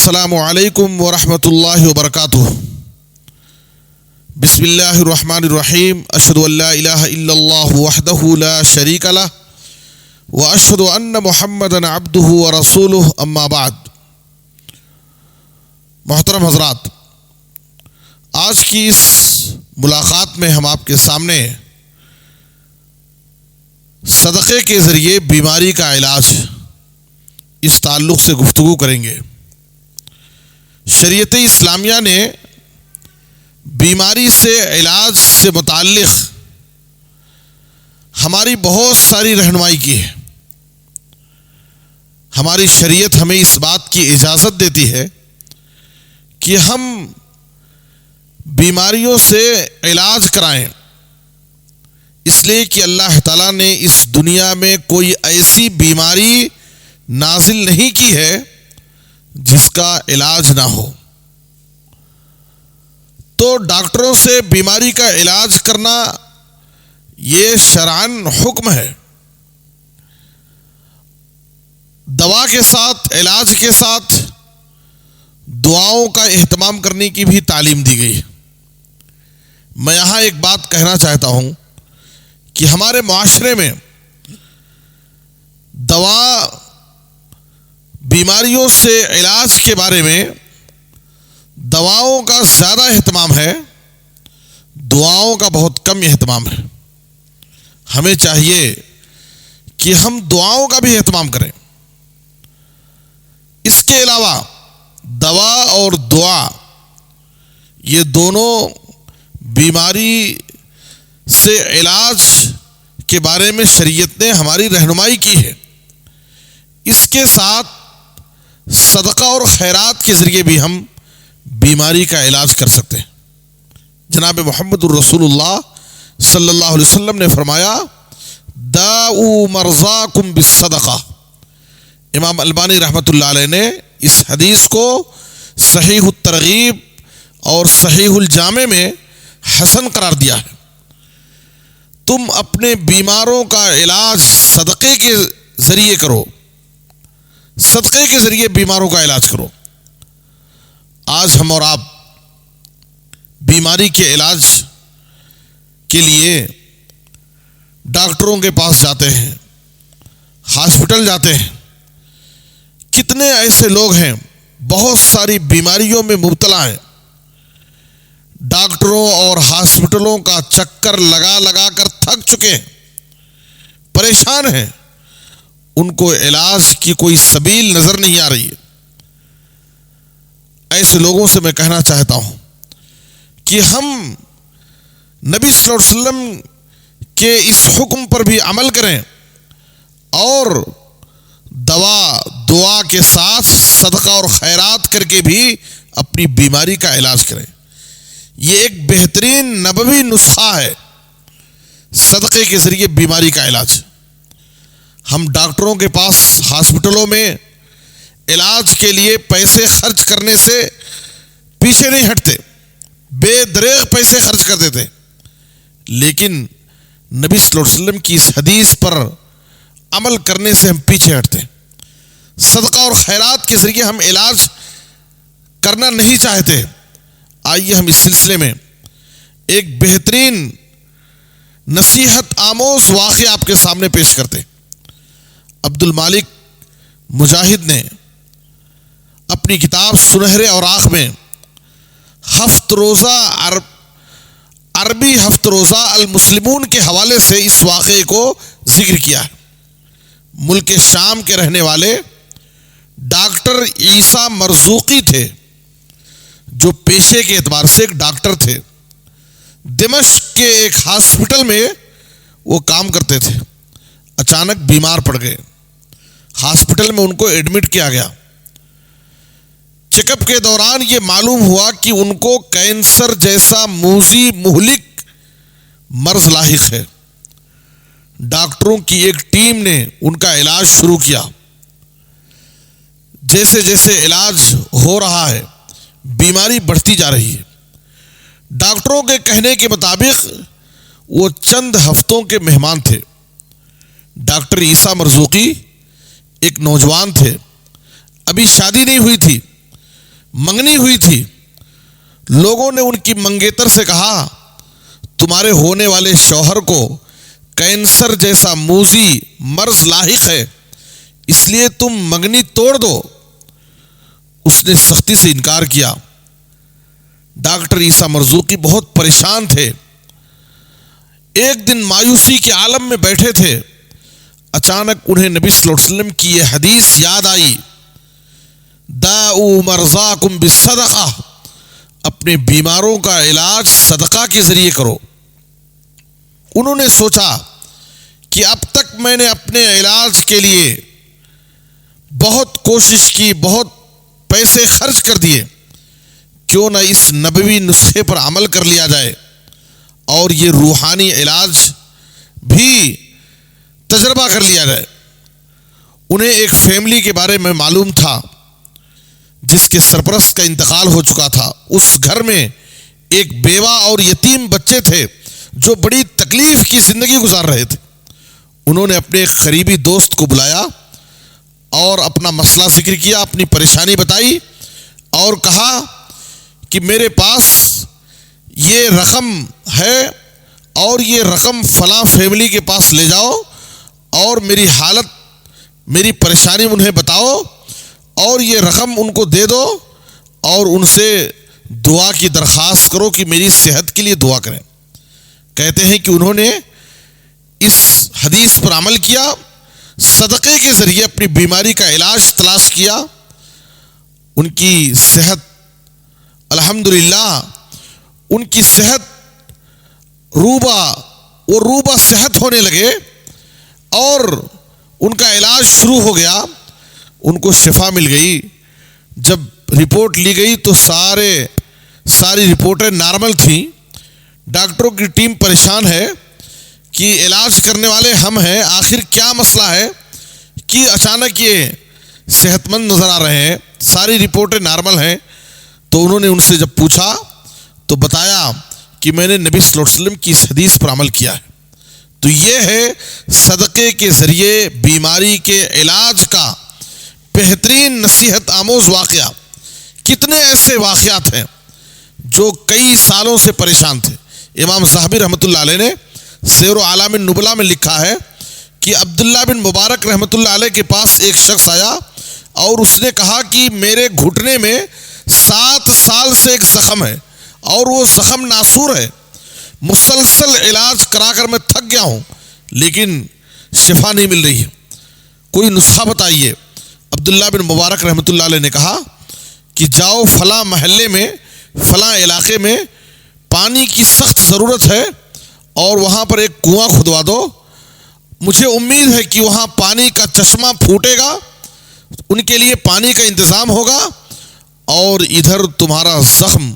السلام علیکم ورحمۃ اللہ وبرکاتہ۔ بسم اللہ الرحمن الرحیم۔ اشہد ان لا الہ الا اللہ وحدہ لا شریک لہ واشہد ان محمدا عبدہ ورسولہ، اما بعد۔ محترم حضرات، آج کی اس ملاقات میں ہم آپ کے سامنے صدقے کے ذریعے بیماری کا علاج، اس تعلق سے گفتگو کریں گے۔ شریعت اسلامیہ نے بیماری سے علاج سے متعلق ہماری بہت ساری رہنمائی کی ہے۔ ہماری شریعت ہمیں اس بات کی اجازت دیتی ہے کہ ہم بیماریوں سے علاج کرائیں، اس لیے کہ اللہ تعالیٰ نے اس دنیا میں کوئی ایسی بیماری نازل نہیں کی ہے جس کا علاج نہ ہو۔ تو ڈاکٹروں سے بیماری کا علاج کرنا یہ شرعاً حکم ہے۔ دوا کے ساتھ، علاج کے ساتھ دعاؤں کا اہتمام کرنے کی بھی تعلیم دی گئی۔ میں یہاں ایک بات کہنا چاہتا ہوں کہ ہمارے معاشرے میں دوا، بیماریوں سے علاج کے بارے میں دواؤں کا زیادہ اہتمام ہے، دعاؤں کا بہت کم اہتمام ہے۔ ہمیں چاہیے کہ ہم دعاؤں کا بھی اہتمام کریں۔ اس کے علاوہ دوا اور دعا، یہ دونوں بیماری سے علاج کے بارے میں شریعت نے ہماری رہنمائی کی ہے۔ اس کے ساتھ صدقہ اور خیرات کے ذریعے بھی ہم بیماری کا علاج کر سکتے ہیں۔ جناب محمد الرسول اللہ صلی اللہ علیہ وسلم نے فرمایا، داؤ مرضاکم بالصدقہ۔ امام البانی رحمۃ اللہ علیہ نے اس حدیث کو صحیح الترغیب اور صحیح الجامع میں حسن قرار دیا ہے۔ تم اپنے بیماروں کا علاج صدقے کے ذریعے کرو، صدقے کے ذریعے بیماروں کا علاج کرو۔ آج ہم اور آپ بیماری کے علاج کے لیے ڈاکٹروں کے پاس جاتے ہیں، ہاسپٹل جاتے ہیں۔ کتنے ایسے لوگ ہیں بہت ساری بیماریوں میں مبتلا ہیں، ڈاکٹروں اور ہاسپٹلوں کا چکر لگا لگا کر تھک چکے ہیں، پریشان ہیں، ان کو علاج کی کوئی سبیل نظر نہیں آ رہی ہے۔ ایسے لوگوں سے میں کہنا چاہتا ہوں کہ ہم نبی صلی اللہ علیہ وسلم کے اس حکم پر بھی عمل کریں اور دوا، دعا کے ساتھ صدقہ اور خیرات کر کے بھی اپنی بیماری کا علاج کریں۔ یہ ایک بہترین نبوی نسخہ ہے، صدقے کے ذریعے بیماری کا علاج۔ ہم ڈاکٹروں کے پاس، ہاسپٹلوں میں علاج کے لیے پیسے خرچ کرنے سے پیچھے نہیں ہٹتے، بے دریغ پیسے خرچ کر دیتے، لیکن نبی صلی اللہ علیہ وسلم کی اس حدیث پر عمل کرنے سے ہم پیچھے ہٹتے ہیں۔ صدقہ اور خیرات کے ذریعے ہم علاج کرنا نہیں چاہتے۔ آئیے ہم اس سلسلے میں ایک بہترین نصیحت آموز واقعہ آپ کے سامنے پیش کرتے ہیں۔ عبد المالک مجاہد نے اپنی کتاب سنہرے اوراق میں ہفت روزہ عربی ہفت روزہ المسلمون کے حوالے سے اس واقعے کو ذکر کیا ہے۔ ملک شام کے رہنے والے ڈاکٹر عیسیٰ مرزوقی تھے، جو پیشے کے اعتبار سے ایک ڈاکٹر تھے۔ دمشق کے ایک ہاسپٹل میں وہ کام کرتے تھے۔ اچانک بیمار پڑ گئے، ہاسپٹل میں ان کو ایڈمٹ کیا گیا۔ چیک اپ کے دوران یہ معلوم ہوا کہ ان کو کینسر جیسا موذی مہلک مرض لاحق ہے۔ ڈاکٹروں کی ایک ٹیم نے ان کا علاج شروع کیا۔ جیسے جیسے علاج ہو رہا ہے، بیماری بڑھتی جا رہی ہے۔ ڈاکٹروں کے کہنے کے مطابق وہ چند ہفتوں کے مہمان تھے۔ ڈاکٹر عیسیٰ مرزوقی ایک نوجوان تھے، ابھی شادی نہیں ہوئی تھی، منگنی ہوئی تھی، لوگوں نے ان کی منگیتر سے کہا تمہارے ہونے والے شوہر کو کینسر جیسا موذی مرض لاحق ہے، اس لیے تم منگنی توڑ دو۔ اس نے سختی سے انکار کیا۔ ڈاکٹر عیسیٰ مرزوقی بہت پریشان تھے۔ ایک دن مایوسی کے عالم میں بیٹھے تھے، اچانک انہیں نبی صلی اللہ علیہ وسلم کی یہ حدیث یاد آئی، داؤ مرضاکم بالصدقہ، اپنے بیماروں کا علاج صدقہ کے ذریعے کرو۔ انہوں نے سوچا کہ اب تک میں نے اپنے علاج کے لیے بہت کوشش کی، بہت پیسے خرچ کر دیے، کیوں نہ اس نبوی نسخے پر عمل کر لیا جائے اور یہ روحانی علاج بھی تجربہ کر لیا جائے۔ انہیں ایک فیملی کے بارے میں معلوم تھا جس کے سرپرست کا انتقال ہو چکا تھا۔ اس گھر میں ایک بیوہ اور یتیم بچے تھے جو بڑی تکلیف کی زندگی گزار رہے تھے۔ انہوں نے اپنے ایک قریبی دوست کو بلایا اور اپنا مسئلہ ذکر کیا، اپنی پریشانی بتائی اور کہا کہ میرے پاس یہ رقم ہے اور یہ رقم فلاں فیملی کے پاس لے جاؤ اور میری حالت، میری پریشانی انہیں بتاؤ اور یہ رقم ان کو دے دو اور ان سے دعا کی درخواست کرو کہ میری صحت کے لیے دعا کریں۔ کہتے ہیں کہ انہوں نے اس حدیث پر عمل کیا، صدقے کے ذریعے اپنی بیماری کا علاج تلاش کیا۔ ان کی صحت الحمدللہ، ان کی صحت روبہ صحت ہونے لگے اور ان کا علاج شروع ہو گیا، ان کو شفا مل گئی۔ جب رپورٹ لی گئی تو ساری رپورٹیں نارمل تھیں۔ ڈاکٹروں کی ٹیم پریشان ہے کہ علاج کرنے والے ہم ہیں، آخر کیا مسئلہ ہے کہ اچانک یہ صحت مند نظر آ رہے ہیں، ساری رپورٹیں نارمل ہیں۔ تو انہوں نے ان سے جب پوچھا تو بتایا کہ میں نے نبی صلی اللہ علیہ وسلم کی اس حدیث پر عمل کیا ہے۔ تو یہ ہے صدقے کے ذریعے بیماری کے علاج کا بہترین نصیحت آموز واقعہ۔ کتنے ایسے واقعات ہیں جو کئی سالوں سے پریشان تھے۔ امام ذہبی رحمۃ اللہ علیہ نے سیر اعلام النبلاء میں لکھا ہے کہ عبداللہ بن مبارک رحمۃ اللہ علیہ کے پاس ایک شخص آیا اور اس نے کہا کہ میرے گھٹنے میں 7 سال سے ایک زخم ہے اور وہ زخم ناسور ہے، مسلسل علاج کرا کر میں تھک گیا ہوں لیکن شفا نہیں مل رہی ہے، کوئی نسخہ بتائیے۔ عبداللہ بن مبارک رحمۃ اللہ علیہ نے کہا کہ جاؤ فلاں محلے میں، فلاں علاقے میں پانی کی سخت ضرورت ہے اور وہاں پر ایک کنواں کھدوا دو، مجھے امید ہے کہ وہاں پانی کا چشمہ پھوٹے گا، ان کے لیے پانی کا انتظام ہوگا اور ادھر تمہارا زخم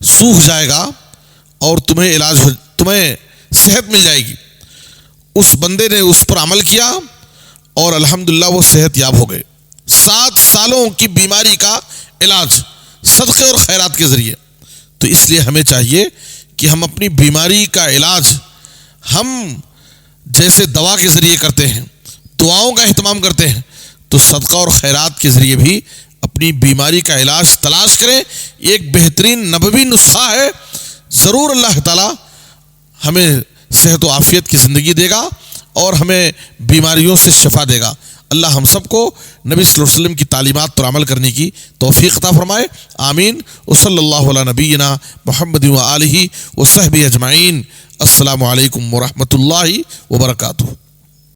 سوکھ جائے گا اور تمہیں صحت مل جائے گی۔ اس بندے نے اس پر عمل کیا اور الحمدللہ وہ صحت یاب ہو گئے۔ 7 سالوں کی بیماری کا علاج صدقے اور خیرات کے ذریعے۔ تو اس لیے ہمیں چاہیے کہ ہم اپنی بیماری کا علاج ہم جیسے دوا کے ذریعے کرتے ہیں، دعاؤں کا اہتمام کرتے ہیں، تو صدقہ اور خیرات کے ذریعے بھی اپنی بیماری کا علاج تلاش کریں۔ یہ ایک بہترین نبوی نسخہ ہے، ضرور اللہ تعالی ہمیں صحت و عافیت کی زندگی دے گا اور ہمیں بیماریوں سے شفا دے گا۔ اللہ ہم سب کو نبی صلی اللہ علیہ وسلم کی تعلیمات پر عمل کرنے کی توفیق عطا فرمائے، آمین۔ وصلی اللہ علی نبینا محمد و آلہ و صحبہ اجمعین۔ السلام علیکم ورحمۃ اللہ وبرکاتہ۔